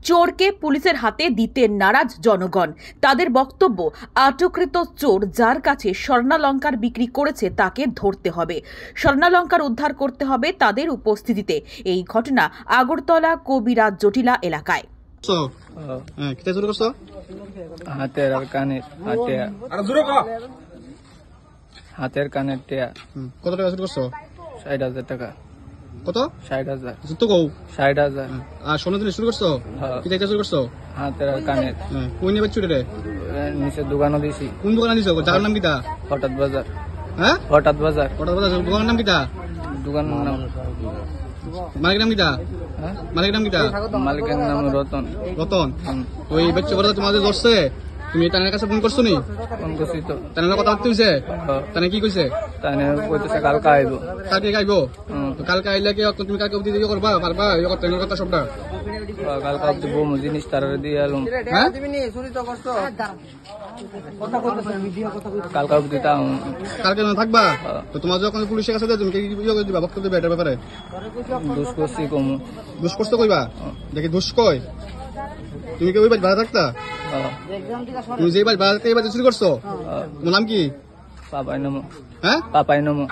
চোরকে পুলিশের হাতে দিতে নারাজ জনগণ। তাদের বক্তব্য, আটককৃত চোর যার কাছে স্বর্ণালঙ্কার বিক্রি করেছে তাকে ধরতে হবে, স্বর্ণালঙ্কার উদ্ধার করতে হবে তাদের উপস্থিতিতে। এই ঘটনা আগরতলা কবিরাজ জটিলা এলাকায়। হাতের কানের টিয়া। কত টাকা চুরি করছো? 60,000 টাকা। কত? 60,000। তো কও 60,000। আর সোনা দিনে চুরি করছো? কি টাকা চুরি করছো? হাতের আর কানের। কই নেবে চুরি রে? নিচে দোকানও দিছি। কোন দোকানে দিছো? জায়গার নাম কিটা? হঠাৎ বাজার। হ্যাঁ, হঠাৎ বাজার। হঠাৎ বাজার। দোকানের নাম কিটা? দোকান নাম মালিকের নাম কিটা? হ্যাঁ, মালিকের নাম কিটা? মালিকের নাম রতন। রতন। ওই বাচ্চা বড় তোমাদের ধরছে, তুমি তানের কাছে ফোন করছো নি? ফোন করছি তো। তানের কথা বলতে হইছে? তানে কি কইছে? তানে কইতেছে কালকে আইব। কালকে আইবো? কালকে আইলে কি তুমি কালকে অবধি দিয়ে করবা? পারবা? এই কথা কথা সবটা কালকে অবধি বউ জিনিস তার দিয়ে এলাম। হ্যাঁ, কালকে অবধি তাও। কালকে থাকবা তো? তোমার যখন পুলিশের কাছে তুমি কি দিবা বক্তব্য দিবা এটার ব্যাপারে? দুষ করছি কমু। দুষ করতে কইবা? দেখি দুষ কই? তুমি কি ওই বাড়ি ভাড়া থাকতা? তুমি যে বাড়ি ভাড়া থাকতে এই বাড়ি চুরি করছো? তোমার নাম কি? পাপাই নমো। হ্যাঁ, পাপাই নমো।